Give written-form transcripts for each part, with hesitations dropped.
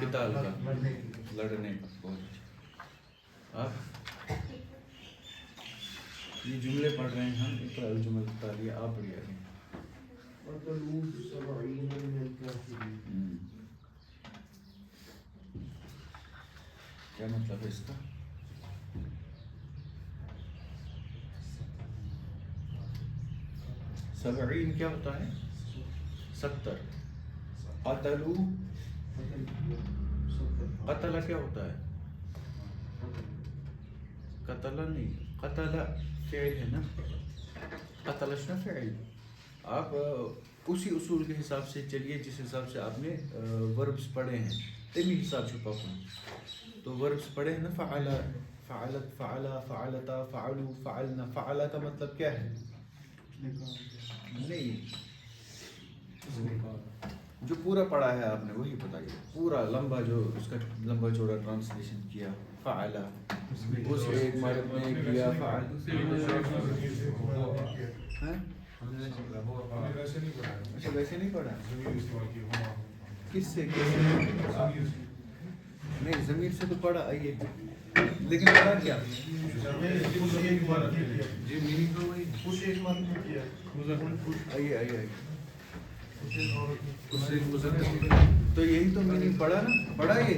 قتال کا، لڑنے کا. بہت اچھا. آپ یہ جملے پڑھ رہے ہیں ہم، اقرأ الجمل التالیہ. آپ پڑھیے آگے. قتلوا 70 من الكافرين. کیا مطلب ہے اس کا؟ سبعین کیا ہوتا ہے؟ 70. قتلو، قتل کیا ہوتا ہے؟ قتل نہیں، قتل فعل ہے نا، قتل شنو فعل. آپ اسی اصول کے حساب سے چلیے جس حساب سے آپ نے وربس پڑھے ہیں، تمی حساب سے پکڑو. تو وربس پڑھے ہیں نا، فعل، فعلت، فعلا، فعلتا، فعلوا، فعلنا. فعلا کا مطلب کیا ہے؟ نہیں، جو پورا پڑھا ہے آپ نے وہی بتائیے. پورا لمبا، جو اس کا لمبا چوڑا ٹرانسلیشن کیا. فعلا، اس ایک مرد نے کیا. فعل، اچھا ویسے نہیں پڑھا. کس سے؟ نہیں، ضمیر سے تو پڑھا. آئیے، لیکن پڑھا کیا؟ آئیے آئیے آئیے. تو یہی تو میننگ پڑھا نا، پڑھا یہ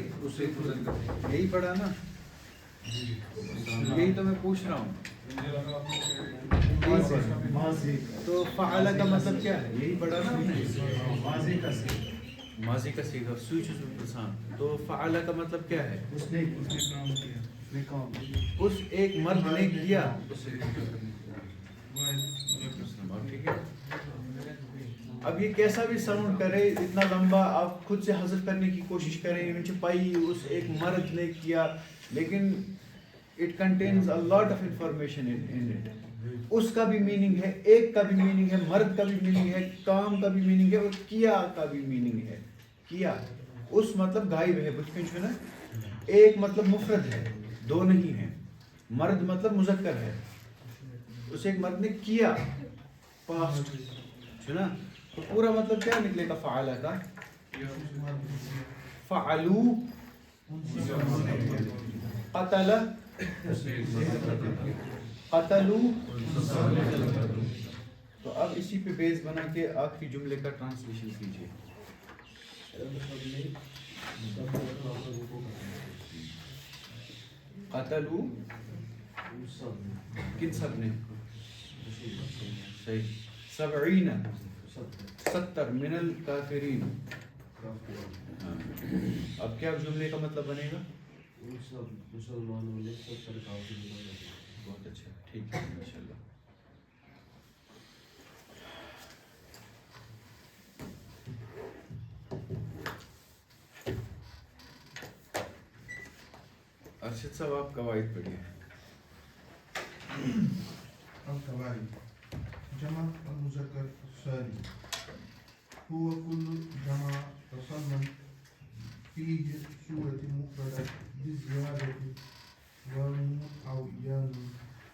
یہی پڑھا نا. یہی تو میں پوچھ رہا ہوں. تو فعل کا مطلب کیا ہے؟ یہی پڑھا نا ہم نے، ماضی کا صیغہ، سوئچ انسان. تو فعل کا مطلب کیا ہے؟ اس ایک مرد نے کیا. ٹھیک ہے. اب یہ کیسا بھی ساؤنڈ کرے، اتنا لمبا، آپ خود سے حذف کرنے کی کوشش کریں، پائی اس ایک مرد نے کیا، لیکن it contains a lot of information in it. اس کا بھی میننگ ہے، ایک کا بھی میننگ ہے، مرد کا بھی میننگ ہے، کام کا بھی میننگ ہے، اور کیا کا بھی میننگ ہے. کیا اس مطلب غائب ہے، بچپن چھو نا. ایک مطلب مفرد ہے، دو نہیں ہے. مرد مطلب مذکر ہے. اس ایک مرد نے کیا، پاسٹ چھو نا. تو پورا مطلب کیا نکلے گا فعلا کا؟ فعلو، قتل، قتلو. تو اب اسی پہ بیس بنا کے آخری جملے کا ٹرانسلیشن کیجیے. قتلو کن سب نے؟ صحیح. 70 70 من الکافرین. اب کیا جملے کا مطلب بنے گا؟ مسلمانوں نے 70 کافروں کو. بہت اچھا، ٹھیک ہے، ماشاءاللہ. ارشد صاحب آپ قواعد پڑھیے. القواعد. جمع المذكر السالم هو كل جمع تسلم فيه صورة مفردة بالزيادة واو أو ياء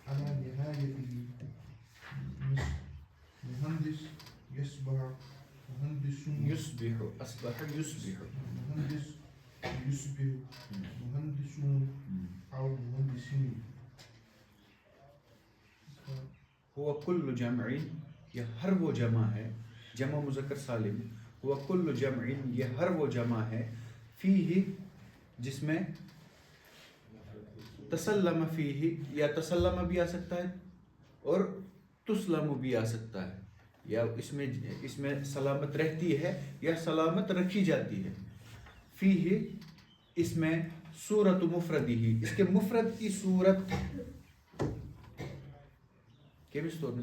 على نهايته. مهندس يصبح، مهندسون يصبح، أصبح يصبح. مهندس يصبح، مهندسون أو مهندسين. هو كل جمع، یہ ہر وہ جمع ہے، جمع مذکر سالم. هو كل جمع، یہ ہر وہ جمع ہے، فیہ جس میں تسلم فیہ، یا تسلم بھی آ سکتا ہے اور تسلم بھی آ سکتا ہے، یا اس میں سلامت رہتی ہے یا سلامت رکھی جاتی ہے. فیہ اس میں صورت مفردی، اس کے مفرد کی صورت. کیمسٹ طور میں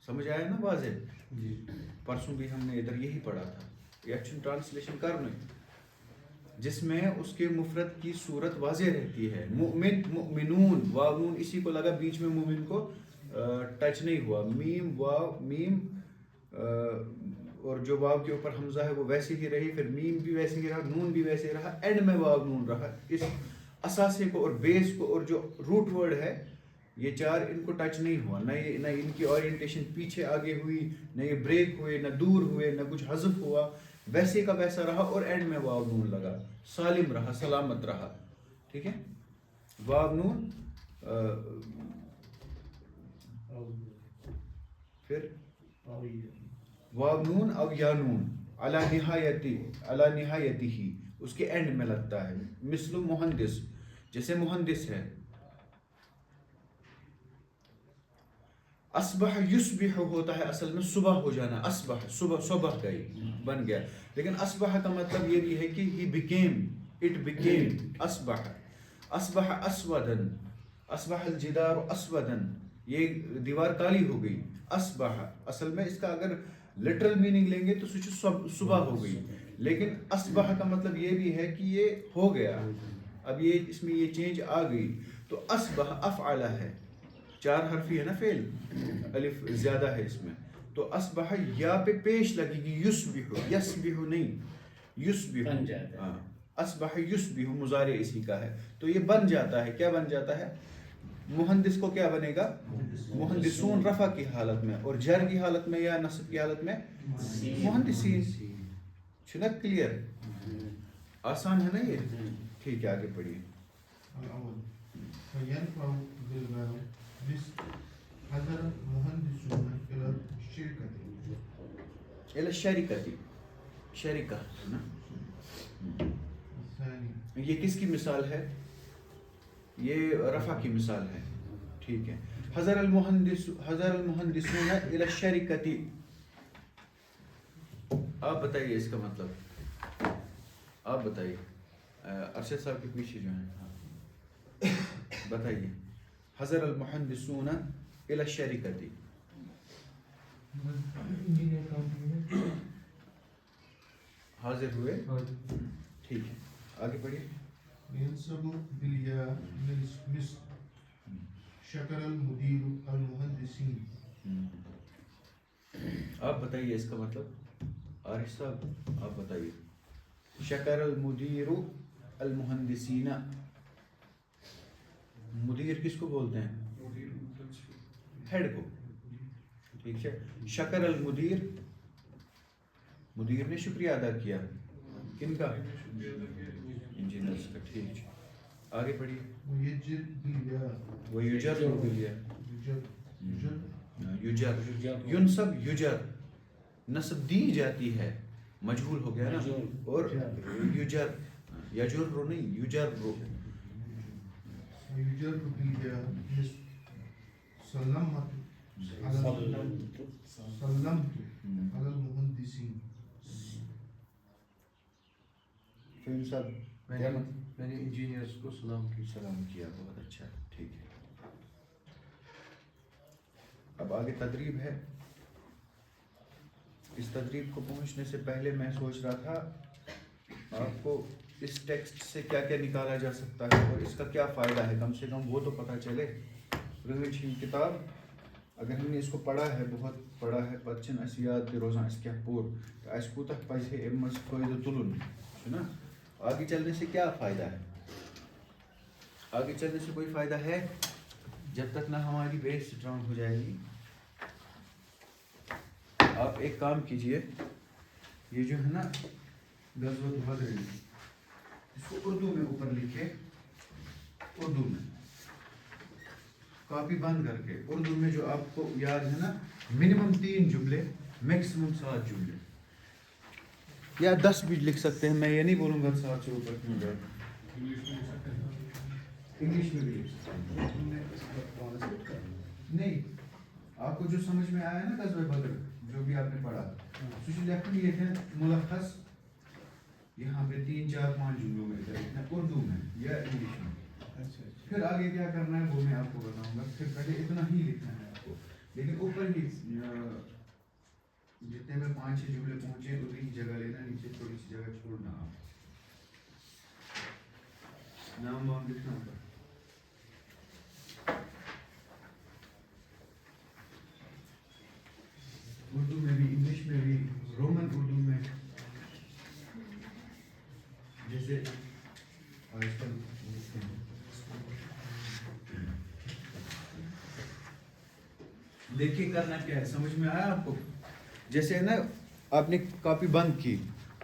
سمجھ آیا نا واضح؟ جی. پرسوں بھی ہم نے ادھر یہی پڑھا تھا. یہ اچھا ٹرانسلیشن کرنے جس میں اس کے مفرد کی صورت واضح رہتی ہے. مؤمن، مؤمنون، واو نون اسی کو لگا، بیچ میں مومن کو ٹچ نہیں ہوا. میم، واو، میم، اور جو واو کے اوپر حمزہ ہے وہ ویسے ہی رہی، پھر میم بھی ویسے ہی رہا، نون بھی ویسے ہی رہا، اینڈ میں واو نون رہا. اس اثاثے کو اور بیس کو اور جو روٹ ورڈ ہے، یہ چار ان کو ٹچ نہیں ہوا. نہ ان کی اورینٹیشن پیچھے آگے ہوئی، نہ یہ بریک ہوئے، نہ دور ہوئے، نہ کچھ حذف ہوا. ویسے کا ویسا رہا اور اینڈ میں واو نون لگا, سالم رہا, سلامت رہا. ٹھیک ہے, واو نون پھر واو نون او یا نون علی نہایتی ہی, اس کے اینڈ میں لگتا ہے. مثل مہندس, جیسے مہندس ہے. اصبح یصبح ہوتا ہے اصل میں صبح ہو جانا, اصبح صبح گئی, بن گیا. لیکن اصبح کا مطلب یہ بھی ہے کہ he became, it became, اصبح اسودن, اصبح الجدار اسودن, یہ دیوار کالی ہو گئی. اصبح اصل میں اس کا اگر لٹرل میننگ لیں گے تو صبح ہو گئی, لیکن اصبح کا مطلب یہ بھی ہے کہ یہ ہو گیا, اب یہ اس میں یہ چینج آ گئی. تو اصبح افعل ہے, 4 حرفی ہے نا فعل, الف زیادہ ہے اس میں. تو اصبح یا پہ پیش لگے گی, یصبح, یصبح نہیں, یصبح. اصبح یصبح مضارع اسی کا ہے, تو یہ بن جاتا ہے. کیا بن جاتا ہے؟ مہندس کو کیا بنے گا؟ مہندسون رفع کی حالت میں, اور جر کی حالت میں یا نصب کی حالت میں مہندسین. چھنا کلیئر؟ آسان ہے نا یہ؟ ٹھیک ہے, آگے پڑھیے. الأول فينفع بالواو حضر المهندسون إلى الشركة. إلى الشركة, شرکہ ہے نا. الثاني یہ کس کی مثال ہے؟ یہ رفع کی مثال ہے. ٹھیک ہے. حضر المہندسون إلى الشركة, آپ بتائیے اس کا مطلب, آپ بتائیے. ارشد صاحب کے پیچھے جو ہیں بتائیے. حضر المہندسون إلى الشركة, حاضر ہوئے. ٹھیک ہے, آگے پڑھیے. ينسب بالياء مثل شكر المدير المهندسين. آپ بتائیے اس کا مطلب. عارف صاحب آپ بتائیے. شکر المدیر المہندسین, مدیر کس کو بولتے ہیں؟ ہیڈ کو. ٹھیک ہے. شکر المدیر, مدیر نے شکریہ ادا کیا. کن کا؟ انجینئرز کا. ٹھیک ہے, آگے پڑھیے. ويجر بالياء ویجر بالیا, يجر یجر, ینصب یجر, نصب دی جاتی ہے, مجہول ہو گیا نا. اور یجر, یجر نہیں, یجر. ويجر بالياء مثل سلمت على المهندسين. فہم صاحب میں نے انجینئرز کو سلام کی. سلام کیا, بہت اچھا. ٹھیک ہے, اب آگے تدریب ہے. اس تدریب کو پہنچنے سے پہلے میں سوچ رہا تھا آپ کو اس ٹیکسٹ سے کیا کیا نکالا جا سکتا ہے اور اس کا کیا فائدہ ہے, کم سے کم وہ تو پتہ چلے. روچ ہی کتاب اگر ہم نے اس کو پڑھا ہے, بہت پڑھا ہے, پتہ اس یاد تہ روزان اس کیا پور, اس کوتہ پزِ ہے امہِ منٛز فٲیدٕ تُلُن چھُنا. آگے چلنے سے کیا فائدہ ہے؟ آگے چلنے سے کوئی فائدہ ہے جب تک نہ ہماری بیس اسٹرانگ ہو جائے گی. آپ ایک کام کیجئے, یہ جو ہے نا غزوۃ بدر, اس کو اردو میں اوپر لکھے, اردو میں کاپی بند کر کے اردو میں جو آپ کو یاد ہے نا, منیمم 3 جملے, میکسیمم 7 جملے, یا 10 بھی لکھ سکتے ہیں. میں یہ نہیں بولوں گا 7 سے اوپر کیوں جائے. انگلش میں بھی لکھ سکتے ہیں. نہیں, آپ کو جو سمجھ میں آیا نا غزوہ بدر جو بھی آپ نے پڑھا, لکھن یہ ہے ملخص یہاں پہ 3 4 5 جملوں میں لکھنا اردو میں یا انگلش میں. پھر آگے کیا کرنا ہے وہ میں آپ کو بتاؤں گا. پھر پہلے اتنا ہی لکھنا ہے آپ کو, لیکن اوپر ہی جتنے میں 5 6 جملے پہنچے اتنی ہی جگہ لینا, نیچے تھوڑی سی جگہ چھوڑنا. آپ نام وام لکھنا ہوگا. اردو میں بھی, انگلش میں بھی, رومن اردو میں, جیسے آج کل دیکھیے کرنا کیا ہے, سمجھ میں آیا آپ کو؟ جیسے نا آپ نے کاپی بند کی,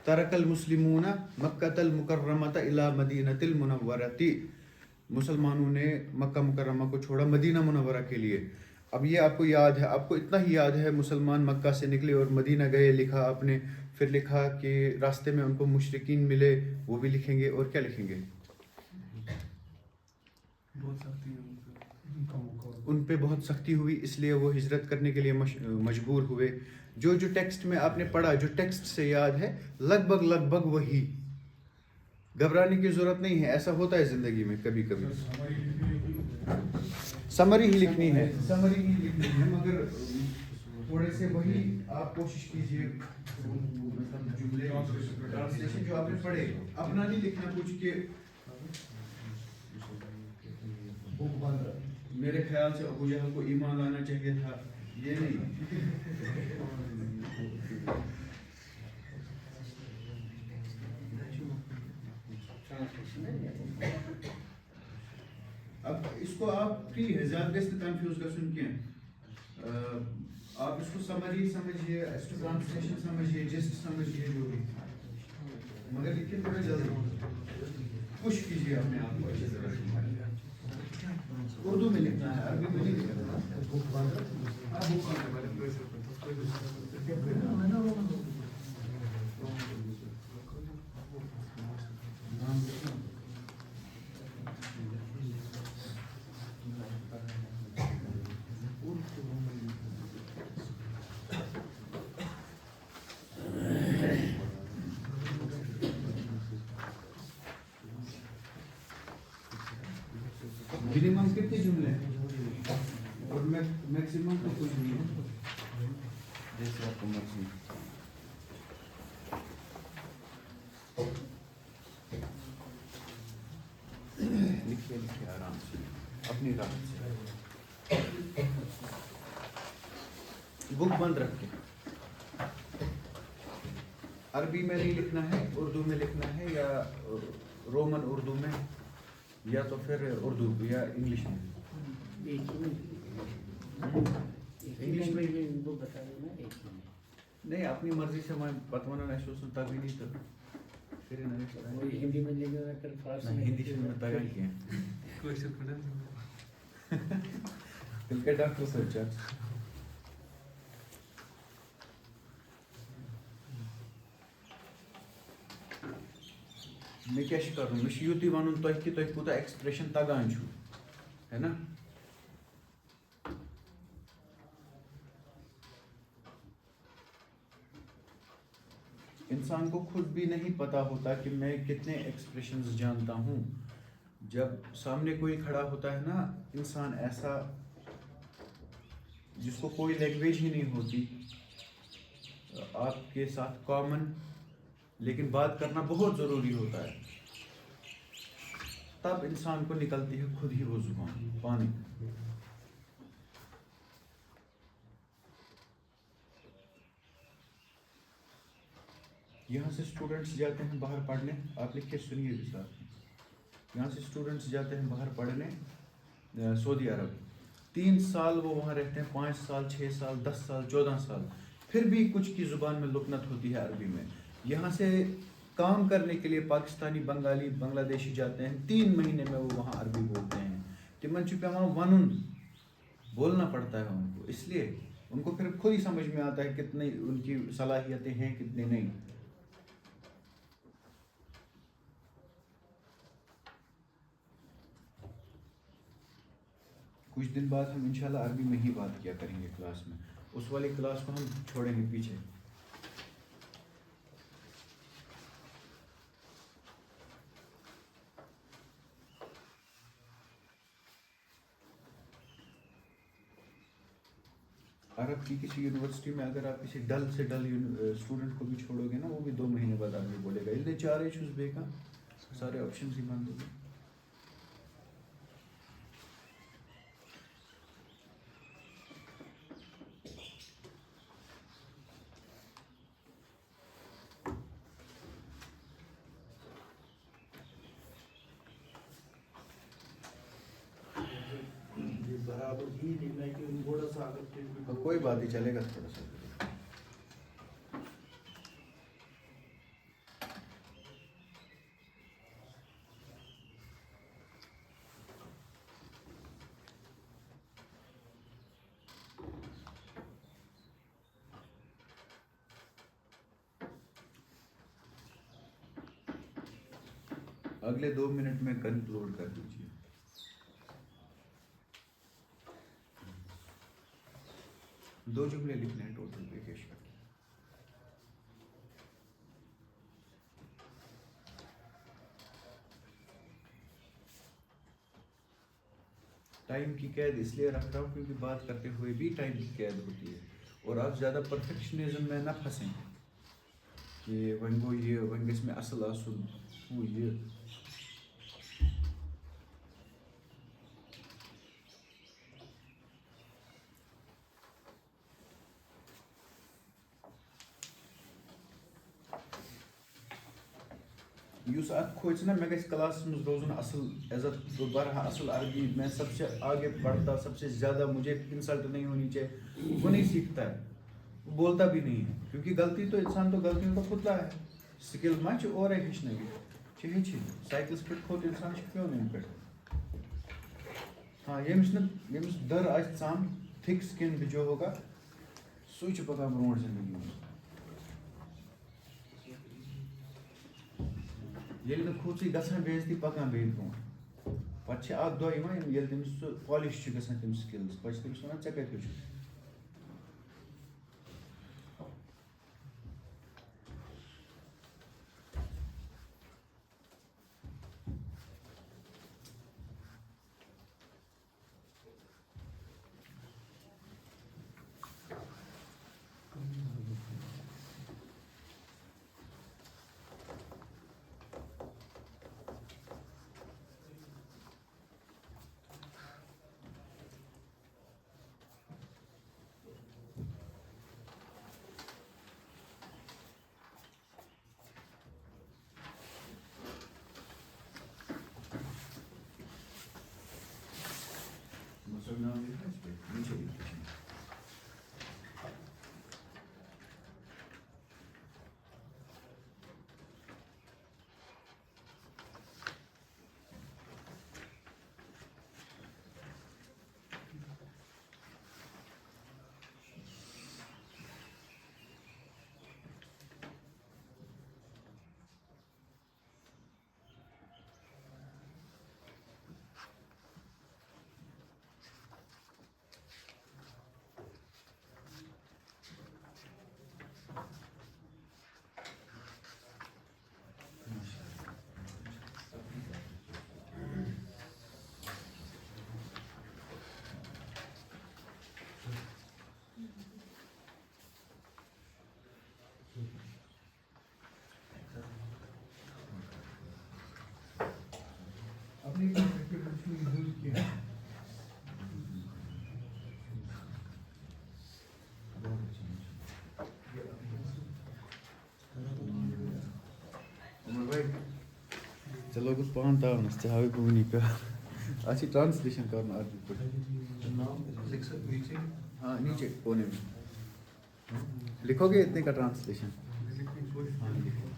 ترک المسلمون مکۃ المکرمۃ الی مدینۃ المنورۃ. مسلمانوں نے مکہ مکرمہ کو چھوڑا مدینہ منورہ کے لیے. اب یہ آپ کو یاد ہے, آپ کو اتنا ہی یاد ہے, مسلمان مکہ سے نکلے اور مدینہ گئے, لکھا آپ نے, پھر لکھا کہ راستے میں ان کو مشرکین ملے, وہ بھی لکھیں گے, اور کیا لکھیں گے؟ ان پہ بہت سختی ہوئی, اس لیے وہ ہجرت کرنے کے لیے مجبور ہوئے. جو ٹیکسٹ میں آپ نے پڑھا, جو ٹیکسٹ سے یاد ہے, لگ بھگ وہی. گھبرانے کی ضرورت نہیں ہے, ایسا ہوتا ہے زندگی میں کبھی کبھی. سمری ہی لکھنی ہے, مگر تھوڑے سے وہی آپ کوشش کیجیے, مطلب جملے ٹرانسلیشن جو آپ نے پڑھے, اپنا نہیں لکھنا کچھ کہ میرے خیال سے ابو جہل کو ایمان لانا چاہیے تھا, یہ نہیں. اب اس کو آپ فری ہے, زیادہ گژھِ نہٕ کنفیوز گژھُن کینٛہہ. آپ اس کو سمری سمجھیے, اس کو ٹرانسلیشن سمجھیے, جسٹ سمجھیے, جو بھی, مگر لکھیے تھوڑا جلدی, پش کیجیے اپنے آپ کو اچھی طرح. اردو میں لکھنا ہے, عربی میں نہیں لکھنا ہے. منیمم کتنے جملے ہیں اور میکسیمم تو کچھ نہیں ہے, جیسے آپ کو مرضی. لکھیے آرام سے اپنی راحت سے, بک بند رکھ کے. عربی میں نہیں لکھنا ہے, اردو میں لکھنا ہے, یا رومن اردو میں, یا تو پھر اردو یا انگلش میں. انگلش میں نہیں, اپنی مرضی سے میں بتوانا نہیں تبھی نہیں تو پھر ہندی میں ہندی سے میں تگان کیا دل کے ڈاکٹر سوچا. میں کیا کروں, میں یوتی ون تہ کہ تہ کوتاہ ایکسپریشن تگان چھو, ہے نا. انسان کو خود بھی نہیں پتا ہوتا کہ میں کتنے ایکسپریشنز جانتا ہوں. جب سامنے کوئی کھڑا ہوتا ہے نا انسان ایسا جس کو کوئی لینگویج ہی نہیں ہوتی, آپ کے ساتھ کامن, لیکن بات کرنا بہت ضروری ہوتا ہے, تب انسان کو نکلتی ہے خود ہی وہ زبان پانی. یہاں سے اسٹوڈنٹس جاتے ہیں باہر پڑھنے, آپ لکھ کے سنیے بھی ساتھ میں. یہاں سے اسٹوڈنٹس جاتے ہیں باہر پڑھنے سعودی عرب, 3 سال وہ وہاں رہتے ہیں, 5 سال, 6 سال, 10 سال, 14 سال, پھر بھی کچھ کی زبان میں لکنت ہوتی ہے عربی میں. یہاں سے کام کرنے کے لیے پاکستانی, بنگالی, بنگلہ دیشی جاتے ہیں, 3 مہینے میں وہ وہاں عربی بولتے ہیں. تمن چھ پیوان ونن, بولنا پڑتا ہے ان کو, اس لیے ان کو پھر خود ہی سمجھ میں آتا ہے کتنے ان کی صلاحیتیں ہیں کتنے نہیں. کچھ دن بعد ہم انشاءاللہ عربی میں ہی بات کیا کریں گے کلاس میں, اس والی کلاس کو ہم چھوڑیں گے پیچھے. عرب کی کسی یونیورسٹی میں اگر آپ کسی ڈل سے ڈل اسٹوڈنٹ کو بھی چھوڑو گے نا, وہ بھی 2 مہینے بعد عربی بولے گا. اس لیے 4 ایشوز بے کا سارے آپشنز ہی بند ہو گئے. کوئی بات نہیں, چلے گا تھوڑا سا. اگلے 2 منٹ میں کنکلوڈ کر دیجیے. دو جملے لکھنے ہیں ٹوٹل پیش کر کے. ٹائم کی قید اس لیے رکھ رہا ہوں کیونکہ بات کرتے ہوئے بھی ٹائم کی قید ہوتی ہے اور آپ زیادہ پرفیکشنزم میں نہ پھنسیں کہ وۄنۍ گوٚو یہ وۄنۍ گژھِ مےٚ اصل آسُن ہُہ یہِ. یُس اتھ کھوژِ نا مےٚ گژھِ کلاسس منٛز روزُن اصل عزت بہٕ پرٕ ہا اصل عربی میں سب سے آگے بڑھتا سب سے زیادہ مجھے انسلٹ نہیں ہونی چاہیے. وہ نہیں سیکھتا ہے, وہ بولتا بھی نہیں ہے کیونکہ غلطی تو انسان تو غلطیوں کا پتلا ہے. سکل ما چھِ اورے ہیٚچھنٲوِتھ چھِ ہیٚچھِنۍ. سایکلس پٮ۪ٹھ کھوٚت انسان چھُ پیونین پٮ۪ٹھ. ہاں ییٚمِس دٔر آسہِ ژم تھِک سکن جو ہوگا سُے چھُ پکان برونٛٹھ زندگی منٛز. ییٚلہِ نہٕ کھوژٕے گژھان بے عزتی پکان بیٚیہِ برونٛٹھ. پتہٕ چھِ اکھ دۄہ یِوان ییٚلہِ تٔمِس سُہ پالِش چھُ گژھان تِم سکلز پتہٕ چھِ تٔمِس ونان ژےٚ کتہِ ہیوٚچھُتھ. نام لکھا اس پہ نیچے لکھا. چلو گوٚژھ پان تاونس ژےٚ ہاوٕے بہٕ وٕنی پیٚوان اتھ چھِ ٹرانسلیشن کرُن عربی پٲٹھۍ. ہاں نیچے کونے میں لکھو گے اتنے کا ٹرانسلیشن.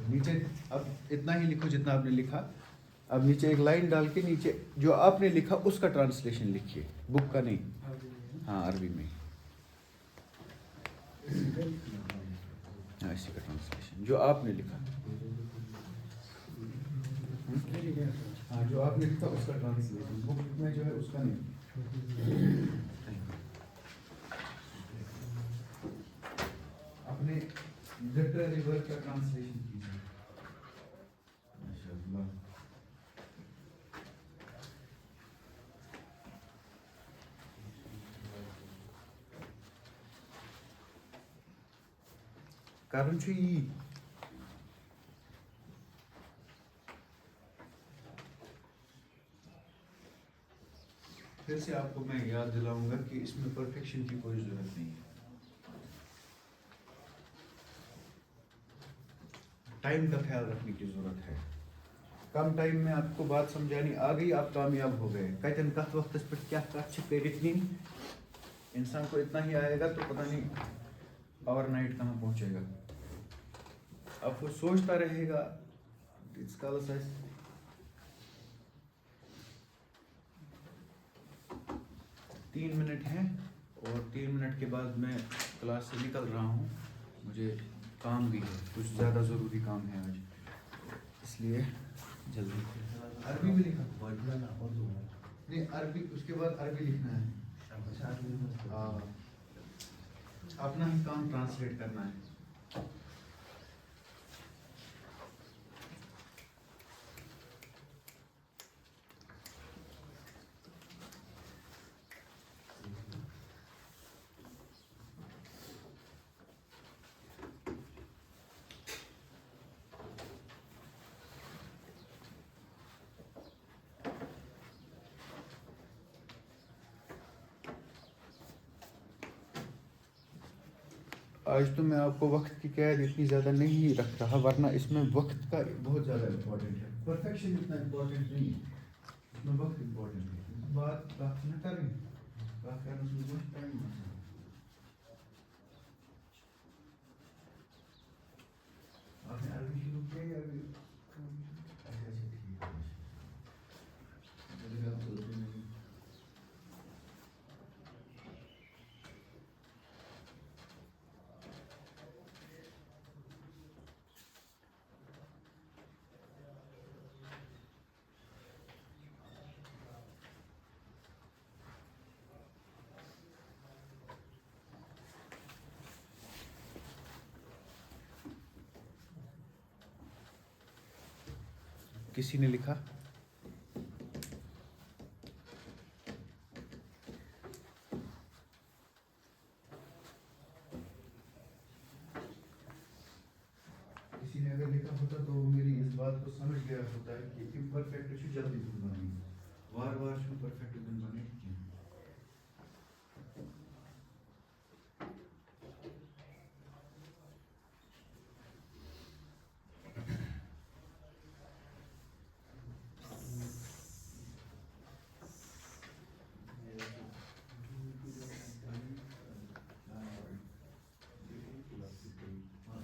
نیچے اب اتنا ہی لکھو جتنا آپ نے لکھا. اب نیچے ایک لائن ڈال کے نیچے جو آپ نے لکھا اس کا ٹرانسلیشن لکھیے, بک کا نہیں. ہاں عربی میں. ہاں اسی کا ٹرانسلیشن جو آپ نے لکھا. ہاں جو آپ نے لکھا اس کا ٹرانسلیشن, بک میں جو ہے اس کا نہیں. اپنے لٹریری ورک کا ٹرانسلیشن کیجیے. ماشاء اللہ. کرن چھُ یی. پھر سے آپ کو میں یاد دلاؤں گا کہ اس میں پرفیکشن کی کوئی ضرورت نہیں ہے. ٹائم کا خیال رکھنے کی ضرورت ہے. کم ٹائم میں آپ کو بات سمجھانی آ گئی, آپ کامیاب ہو گئے. کتن کت وقت پہ کیا کت کرت نی انسان کو اتنا ہی آئے گا تو پتہ نہیں اوور نائٹ کہاں پہنچے گا. اب وہ سوچتا رہے گا اس کالس 3 منٹ ہیں اور 3 منٹ کے بعد میں کلاس سے نکل رہا ہوں. مجھے کام بھی ہے, کچھ زیادہ ضروری کام ہے آج, اس لیے جلدی. عربی میں لکھا نہیں عربی اس کے بعد عربی لکھنا ہے اپنا ہی کام ٹرانسلیٹ کرنا ہے آج تو میں آپ کو وقت کی قید اتنی زیادہ نہیں رکھ رہا ورنہ اس میں وقت کا بہت زیادہ امپورٹنٹ ہے پرفیکشن اتنا امپورٹنٹ نہیں ہے اس میں وقت امپورٹنٹ ہے بات نہ کریں بات کرنے سے بہت ٹائم لگتا ہے آپ نے عربی شروع کیا یا ابھی اچھا ٹھیک ہے کسی نے لکھا کسی نے اگر لکھا ہوتا تو میری اس بات کو سمجھ گیا ہوتا ہے کہ امپرفیکٹ چھو جلدی دن بنے وار وار چھو پرفیکٹ دن بنے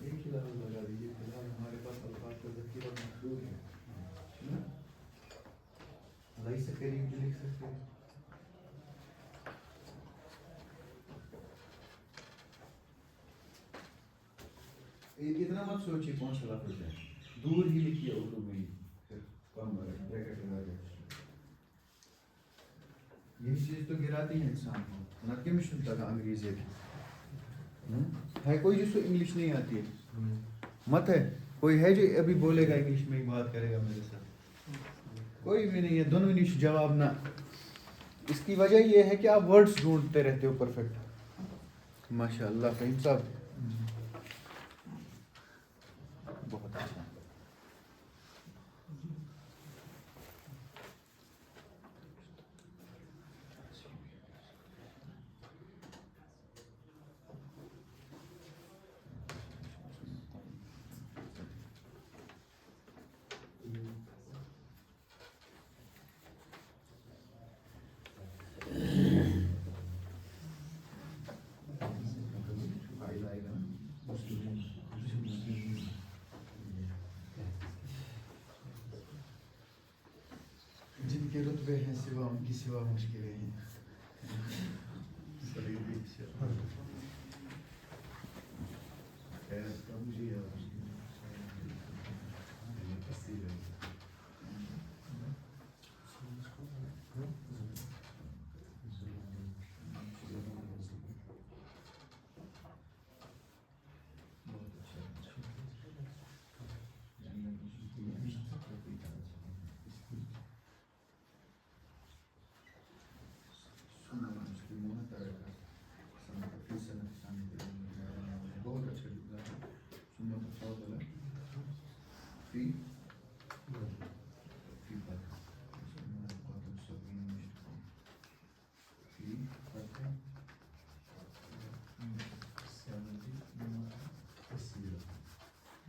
ایک ہی لفظ لگا دیجیے فی الحال ہمارے پاس الفاظ کا ذخیرہ محدود ہے نا لئی سے قریب بھی لکھ سکتے ہیں اتنا مت سوچیے کون سا لفظ ہے دور ہی لکھیے اردو میں ہی پھر کم بریکٹ لگا کے یہی چیز تو گراتی ہے انسان کو نہ کہ مشن تک انگریزی ہے کوئی جس کو انگلش نہیں آتی ہے مت ہے کوئی ہے جو ابھی بولے گا انگلش میں ہی بات کرے گا میرے ساتھ کوئی بھی نہیں ہے دونوں نیش جواب نہ اس کی وجہ یہ ہے کہ آپ ورڈز ڈھونڈتے رہتے ہو پرفیکٹ ماشاء اللہ فہیم صاحب بہت اچھا جن کے رتبے ہیں سوا ان کی سوا مشکلیں ہیں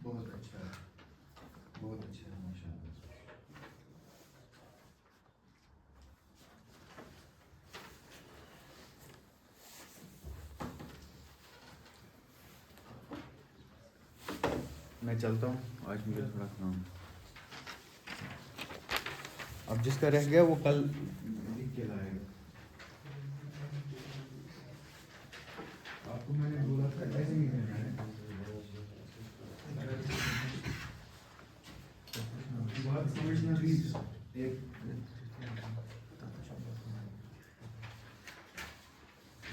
بہت اچھا ہے بہت اچھا ہے ماشاء اللہ میں چلتا ہوں آج مجھے تھوڑا کام اب جس کا رہ گیا وہ کل لکھ کے لائے گا آپ کو میں نے بولا تھا ایسے ہی کرنا ہے بات سمجھنا بھی